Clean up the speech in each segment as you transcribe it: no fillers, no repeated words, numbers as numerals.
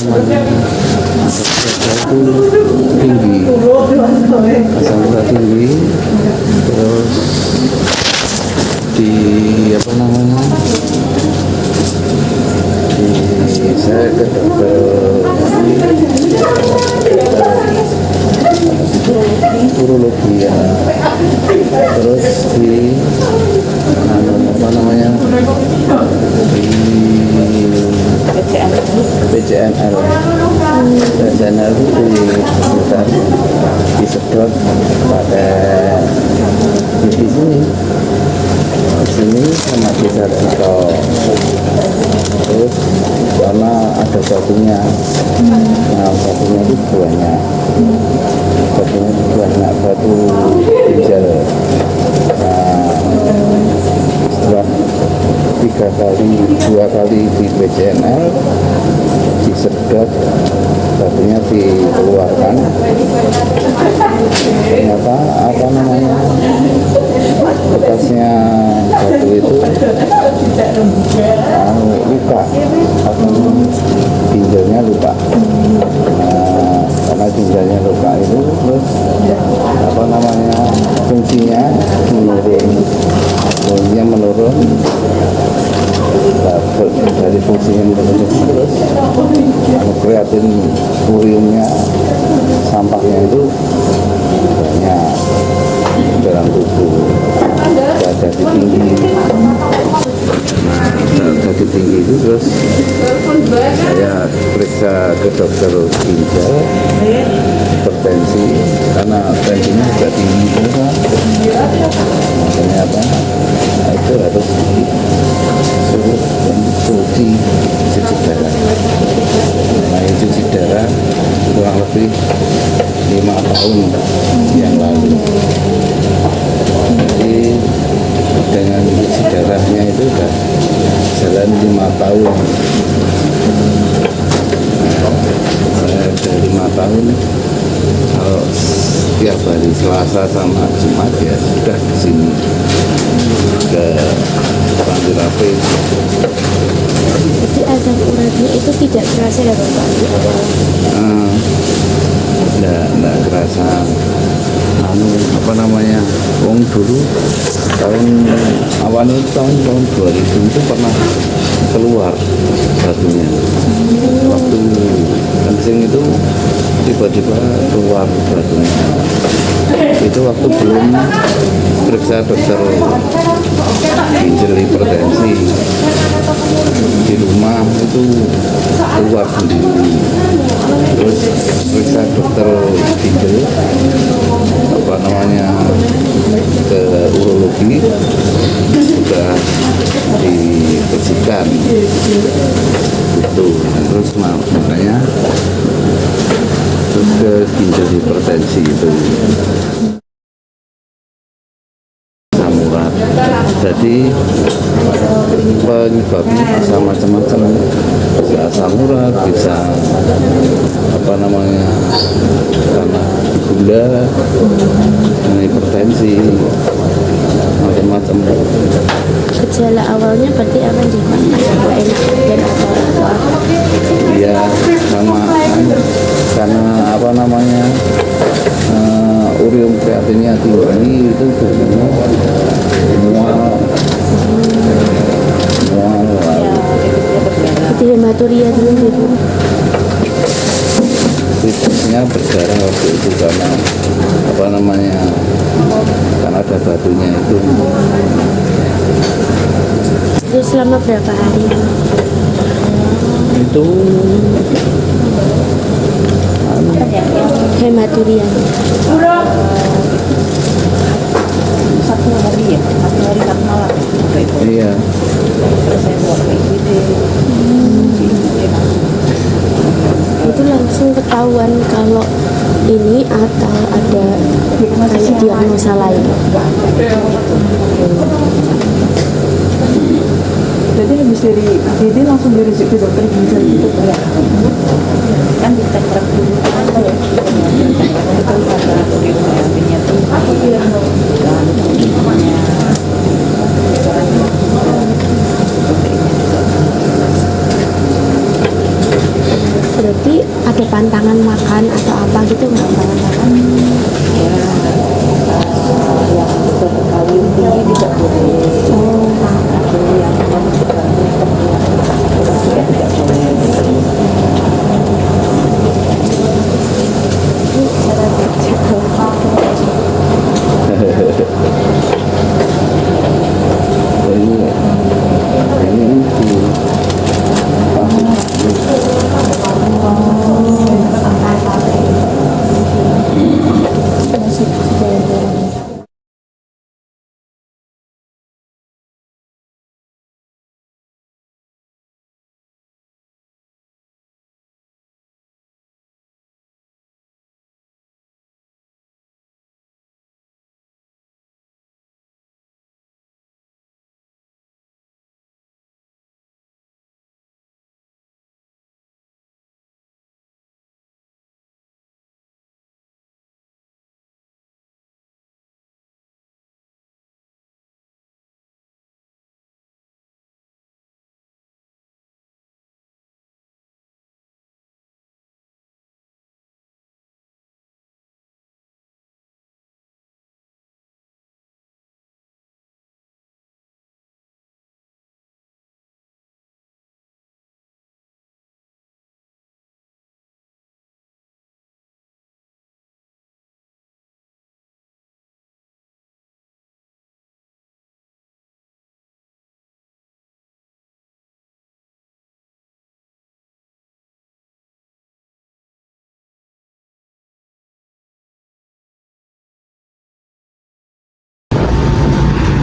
namanya asam urat itu tinggi, asam urat tinggi, terus di apa namanya, di saya ke dokter urologi ya, terus di apa namanya, di PCNL itu disekitar disedot pakai di sini sama di Sarjito, terus karena ada batunya, nah batunya itu banyak batu ginjal. Nah setelah 2 kali di PCNL disedot, batunya dikeluarkan, ternyata apa namanya, bekasnya batu itu luka, apa ginjalnya luka. Nah, karena ginjalnya luka itu terus apa namanya, fungsinya menurun, dari fungsinya menurun terus kreatin uriumnya, sampahnya itu banyak dalam tubuh, jadi tinggi. Nah, jadi tinggi itu terus saya periksa ke dokter ginjal, hipertensi, karena tensinya juga tinggi terus kan. Makanya apa? Nah, itu harus suruh cuci darah. Nah, cuci darah kurang lebih 5 tahun yang lalu. Jadi dengan cuci darahnya itu udah jalan 5 tahun. Saya udah 5 tahun. Kalau tiap hari Selasa sama Jumat ya sudah di sini ke Panti Rapi. Jadi asam uratnya itu tidak terasa ya Bapak di awal? Nggak kerasa. Apa namanya, wong dulu tahun 2000 itu pernah keluar batunya, waktu kencing itu tiba-tiba keluar batunya. Itu waktu belum periksa dokter ginjal hipertensi, di rumah itu keluar sendiri. Terus periksa dokter ginjal apa namanya, ke urologi, sudah dibersihkan itu. Terus makanya terus ke ginjal hipertensi itu asam urat. Jadi penyebabnya bisa macam-macam, bisa asam urat, bisa apa namanya, karena gula, hipertensi, macam-macam. Gejala awalnya berarti apa sih Pak? Dan apa? Iya, sama karena apa namanya, urium kreatinnya tinggi, itu mual. Itu hematuria dulu gitu. Titiknya berdarah waktu itu karena apa namanya, karena ada batunya itu. Itu selama berapa hari? Itu Hematuria. Satu hari ya, satu hari satu malam. iya. Saya buat IGD. Itu langsung ketahuan kalau ini atau ada kayak diagnosa lain. Jadi habis dari IGD langsung dirujuk ke dokter ginjal gitu ya. Kan dicek dulu apa ya? Itu kata uriumnya tuh Berapa ini itu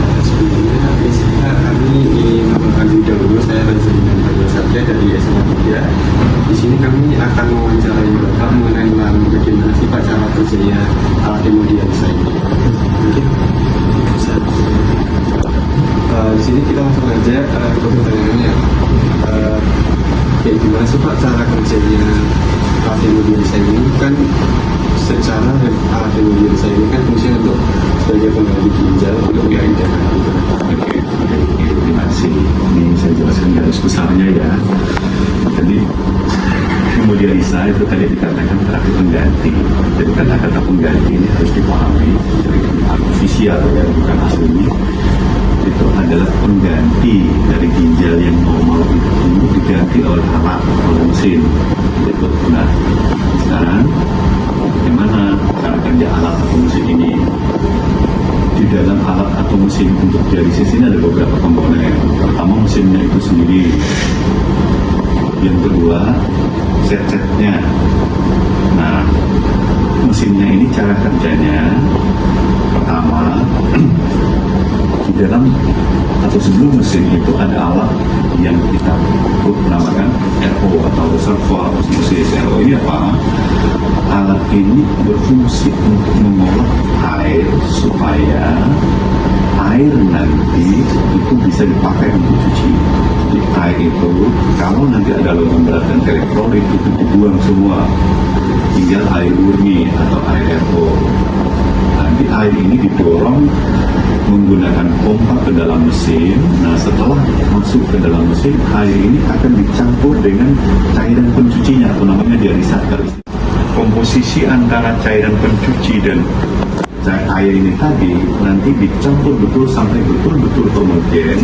Masih bayar-bayar. Di sini kami akan mewawancarai Bapak mengenai bagaimana sih Pak cara kerjanya alat hemodialisa ini. Mungkin bisa. Di sini kita langsung aja ke pertanyaannya. Kayak gimana sih Pak cara kerjanya alat hemodialisa ini? Kan secara alat hemodialisa ini kan fungsinya untuk sebagai pengganti ginjal untuk wilayah darah. Oke, terima kasih. Ini saya jelaskan garis besarnya ya. Jadi hemodialisa itu tadi dikatakan terapi pengganti. Jadi kata-kata pengganti ini harus dipahami dari artifisial ya, bukan aslinya. Itu adalah pengganti dari ginjal yang normal itu diganti oleh alat atau mesin. Gitu. Nah, sekarang bagaimana cara kerja alat atau mesin ini? Di dalam alat atau mesin untuk dialisis ini ada beberapa komponen. Pertama, mesinnya itu sendiri. Yang kedua, set-setnya. Nah, mesinnya ini cara kerjanya pertama, di dalam atau sebelum mesin itu ada alat yang kita namakan RO atau reservoir osmosis. RO ini apa? Alat ini berfungsi untuk mengolah air supaya air nanti itu bisa dipakai untuk cuci. Jadi air itu kalau nanti ada logam berat dan elektrolit itu dibuang semua, tinggal air murni atau air RO. Nanti air ini didorong menggunakan pompa ke dalam mesin. Nah, setelah masuk ke dalam mesin, air ini akan dicampur dengan cairan pencucinya atau namanya dialisator. Komposisi antara cairan pencuci dan air ini tadi nanti dicampur betul sampai betul-betul homogen.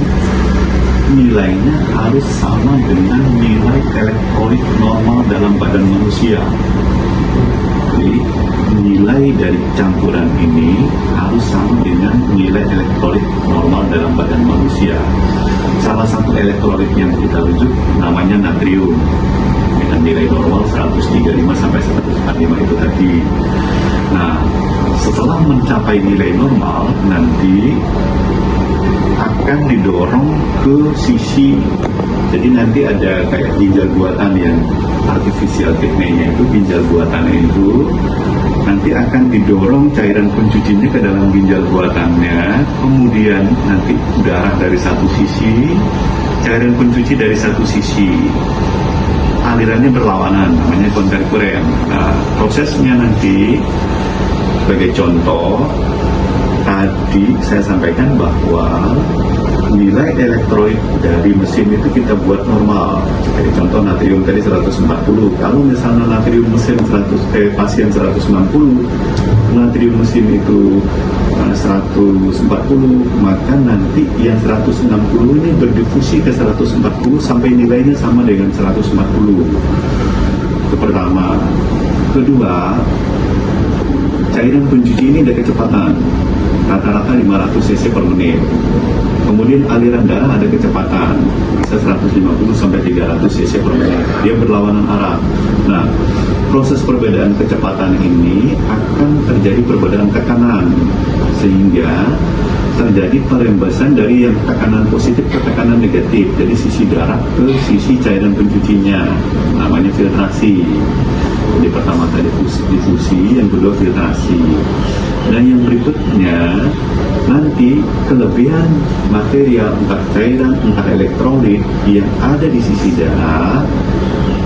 Nilainya harus sama dengan nilai elektrolit normal dalam badan manusia. Jadi nilai dari campuran ini harus sama dengan nilai elektrolit normal dalam badan manusia. Salah satu elektrolit yang kita rujuk namanya natrium dengan nilai normal 135 sampai 145 itu tadi. Nah, setelah mencapai nilai normal nanti akan didorong ke sisi, jadi nanti ada kayak ginjal buatan yang artifisial tekniknya itu, ginjal buatannya itu nanti akan didorong cairan pencucinya ke dalam ginjal buatannya, kemudian nanti darah dari satu sisi, cairan pencuci dari satu sisi, alirannya berlawanan, namanya kontemporer. Nah, prosesnya nanti sebagai contoh, tadi saya sampaikan bahwa nilai elektrolit dari mesin itu kita buat normal. Jadi contoh natrium tadi 140. Kalau misalnya natrium mesin pasien 190, natrium mesin itu 140, maka nanti yang 160 ini berdifusi ke 140 sampai nilainya sama dengan 140. Itu pertama. Kedua, cairan pencuci ini ada kecepatan. rata-rata 500 cc per menit. Kemudian aliran darah ada kecepatan bisa 150 sampai 300 cc per menit. Dia berlawanan arah. Nah, proses perbedaan kecepatan ini akan terjadi perbedaan tekanan sehingga terjadi perembasan dari yang tekanan positif ke tekanan negatif, dari sisi darah ke sisi cairan pencucinya, namanya filtrasi. Jadi pertama tadi difusi, yang kedua filtrasi. Dan yang berikutnya nanti kelebihan material entah cairan entah elektrolit yang ada di sisi darah,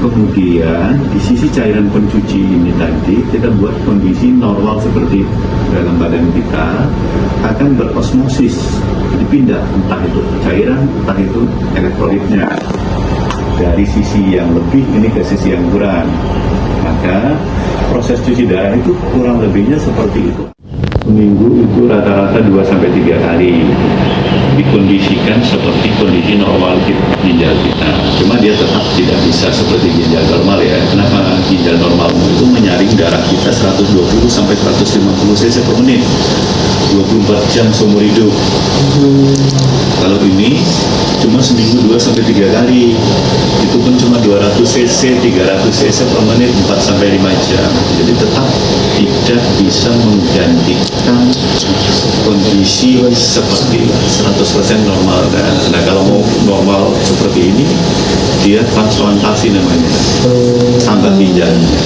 kemudian di sisi cairan pencuci ini tadi kita buat kondisi normal seperti dalam badan kita akan berosmosis, dipindah entah itu cairan entah itu elektrolitnya dari sisi yang lebih ini ke sisi yang kurang. Maka proses cuci darah itu kurang lebihnya seperti itu. Seminggu itu rata-rata 2-3 kali dikondisikan seperti kondisi normal ginjal kita. Cuma dia tetap tidak bisa seperti ginjal normal ya. Kenapa? Ginjal normal itu menyaring darah kita 120 sampai 150 cc per menit 24 jam seumur hidup. Kalau ini cuma seminggu 2-3 kali, itu pun cuma 200 cc, 300 cc per menit 4-5 jam. Jadi tetap tidak bisa menggantikan kondisi seperti 100% normal. Nah kalau mau normal seperti ini, dia transplantasi namanya, tambah ginjalnya.